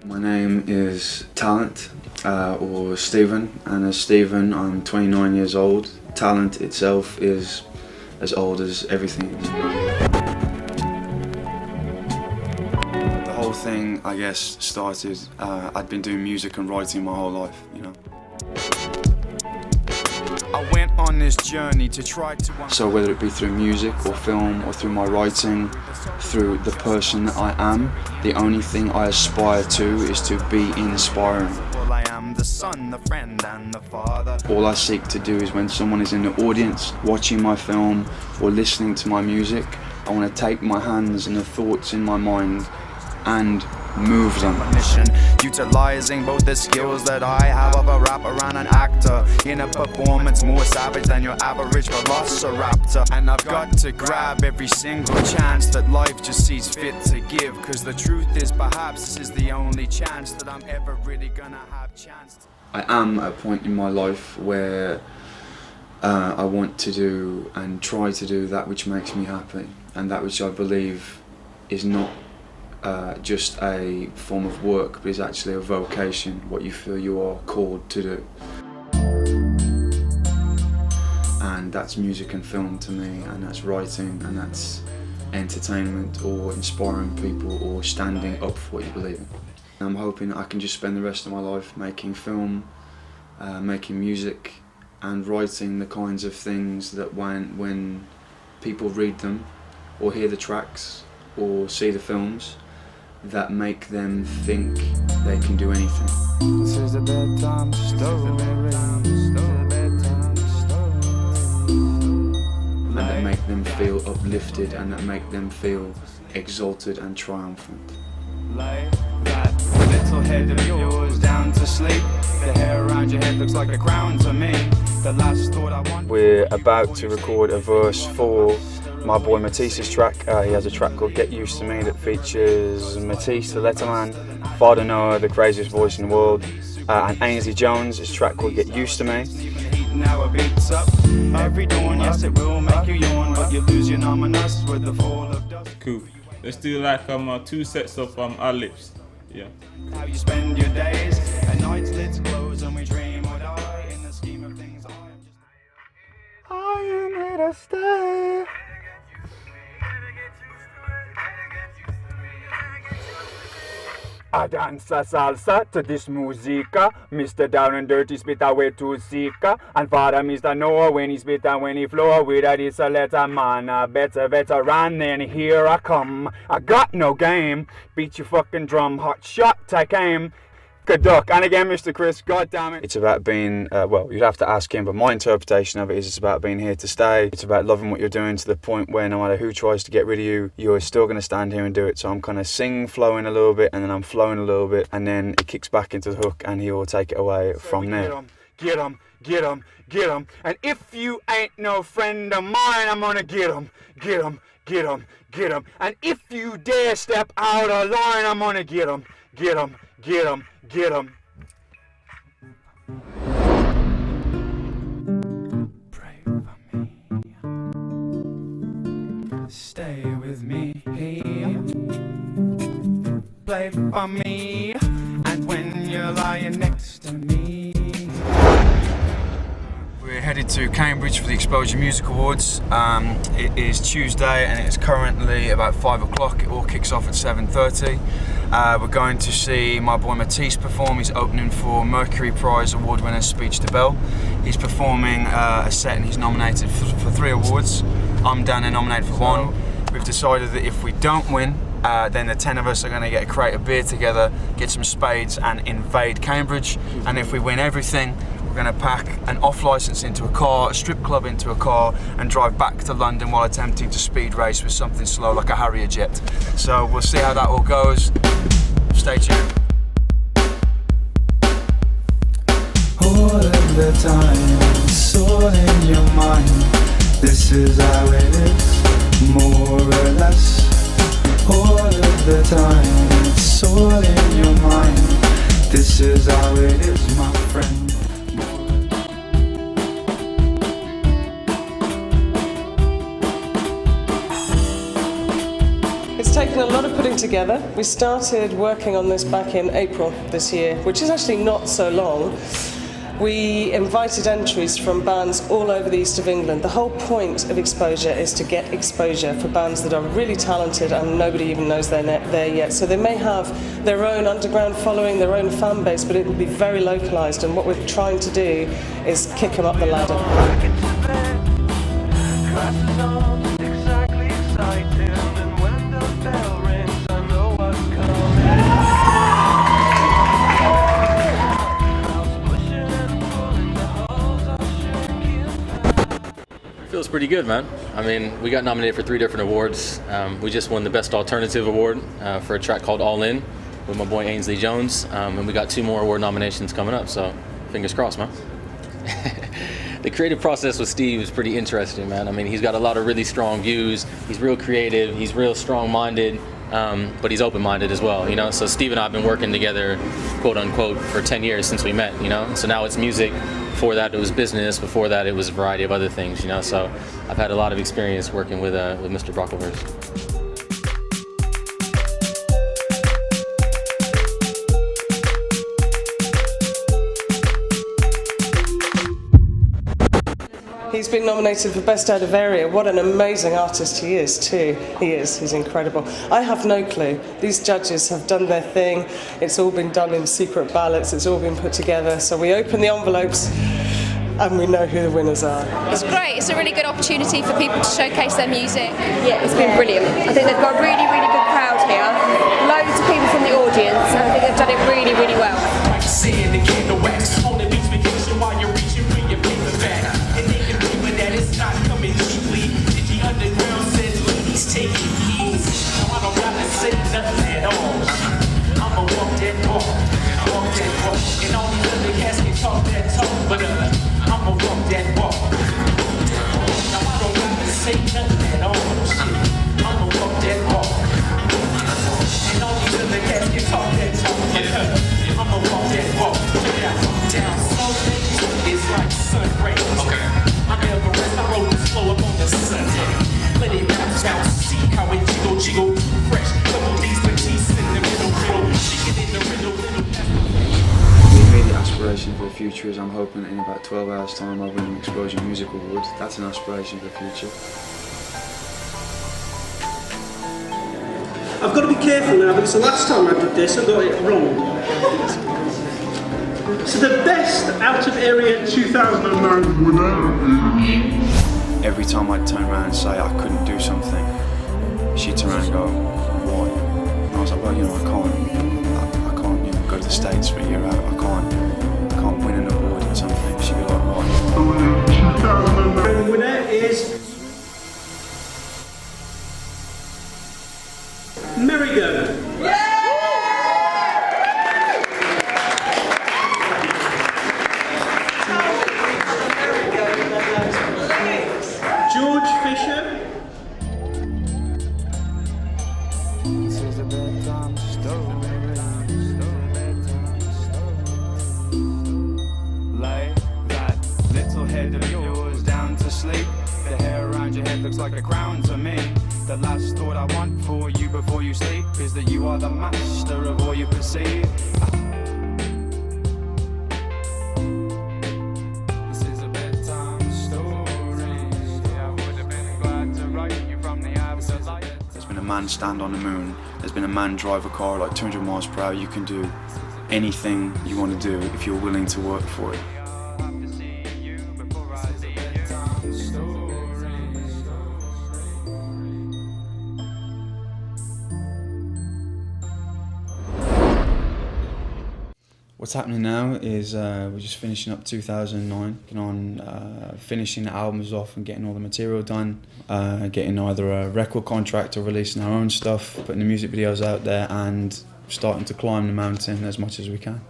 My name is Talent, or Stephen, and as Stephen I'm 29 years old. Talent itself is as old as everything. The whole thing, I guess, started, I'd been doing music and writing my whole life, you know. I went on this journey to try to... So whether it be through music or film or through my writing, through the person that I am, the only thing I aspire to is to be inspiring. I am the son, the friend and the father. All I seek to do is when someone is in the audience watching my film or listening to my music, I want to take my hands and the thoughts in my mind and move them. Utilizing both the skills that I have of a rapper and an actor in a performance more savage than your average velociraptor. And I've got to grab every single chance that life just sees fit to give, cause the truth is perhaps this is the only chance that I'm ever really gonna have chance. I am at a point in my life where I want to do and try to do that which makes me happy, and that which I believe is not just a form of work, but is actually a vocation, what you feel you are called to do. And that's music and film to me, and that's writing, and that's entertainment or inspiring people or standing up for what you believe in. I'm hoping I can just spend the rest of my life making film, making music and writing the kinds of things that when people read them or hear the tracks or see the films, that make them think they can do anything. This is a bedtime story. And that make them feel uplifted and that make them feel exalted and triumphant. Lay that little head of yours down to sleep. The hair around your head looks like a crown to me. The last thought I want. We're about to record a verse for my boy Matisse's track. He has a track called Get Used to Me that features Matisse, the letterman, Father Noah, the craziest voice in the world, and Ainsley Jones, his track called Get Used to Me. Now it beats up every dawn, yes it will make you yawn, but you lose your numbness with the fall of dust. Cool. Let's do like 2 sets of ad-libs. Yeah. How you spend your days and nights lids close and we dream or die in the scheme of things. I am here to stay. I dance a salsa to this musica. Mr. Down and Dirty spit away to Sika. And Father Mr. Noah when he spit and when he flow. With that it's a letter man, a better veteran. And here I come. I got no game. Beat your fucking drum, hot shot, take aim. Good duck. And again, Mr. Chris, God damn it. It's about being, well, you'd have to ask him, but my interpretation of it is it's about being here to stay. It's about loving what you're doing to the point where no matter who tries to get rid of you, you're still going to stand here and do it. So I'm kind of flowing a little bit, and then I'm flowing a little bit, and then it kicks back into the hook, and he will take it away from there. Get him, get him, get him. And if you ain't no friend of mine, I'm gonna get him, get him, get him, get him. And if you dare step out of line, I'm gonna get him, get him, get him. Get him. Pray for me. Stay with me. Play for me. And when you're lying next to me. We're headed to Cambridge for the Exposure Music Awards. It is Tuesday and it is currently about 5 o'clock. It all kicks off at 7:30. We're going to see my boy Matisse perform. He's opening for Mercury Prize award winner Speech to Bell. He's performing a set and he's nominated for 3 awards. I'm down there nominated for 1. We've decided that if we don't win, then the 10 of us are going to get a crate of beer together, get some spades and invade Cambridge. And if we win everything, we're going to pack an off-licence into a car, a strip club into a car, and drive back to London while attempting to speed race with something slow like a Harrier jet. So we'll see how that all goes. Stay tuned. All of the time, it's all in your mind. This is how it is, more or less. All of the time, it's all in your mind. This is how it is, my friend. It's taken a lot of putting been together. We started working on this back in April this year, which is actually not so long. We invited entries from bands all over the east of England. The whole point of exposure is to get exposure for bands that are really talented and nobody even knows they're there yet. So they may have their own underground following, their own fan base, but it will be very localised, and what we're trying to do is kick them up the ladder. Feels pretty good, man. I mean, we got nominated for 3 different awards. We just won the Best Alternative Award for a track called All In with my boy Ainsley Jones, and we got 2 more award nominations coming up, so fingers crossed, man. The creative process with Steve is pretty interesting, man. I mean, he's got a lot of really strong views. He's real creative, he's real strong-minded, but he's open-minded as well, you know? So Steve and I have been working together, quote-unquote, for 10 years since we met, you know? So now it's music. Before that, it was business. Before that, it was a variety of other things, you know? So I've had a lot of experience working with Mr. Brocklehurst. He's been nominated for Best Out of Area. What an amazing artist he is too. He's incredible. I have no clue. These judges have done their thing. It's all been done in secret ballots. It's all been put together. So we open the envelopes and we know who the winners are. It's great. It's a really good opportunity for people to showcase their music. Yeah, it's been brilliant. I think they've got a really, really good crowd here. Loads of people from the audience, and I think they've done it really, really well. For the future is I'm hoping in about 12 hours time I'll win an Exposure Music Award. That's an aspiration for the future. I've got to be careful now because the last time I did this I got it wrong. So the Best Out of Area 2009 winner. Every time I'd turn around and say I couldn't do something, she'd turn around and go, why? And I was like, well, you know, I can't, you know, go to the States for a year out. I can't win an award or something. She'd be like, why? The winner is Merry-Go. George Fisher. Of yours down to sleep. The hair around your head looks like a crown to me. The last thought I want for you before you sleep is that you are the master of all you perceive. This is a bedtime story. I would have been glad to write you from the outside. There's been a man stand on the moon. There's been a man drive a car like 200 miles per hour. You can do anything you want to do if you're willing to work for it. What's happening now is we're just finishing up 2009, finishing the albums off and getting all the material done, getting either a record contract or releasing our own stuff, putting the music videos out there and starting to climb the mountain as much as we can.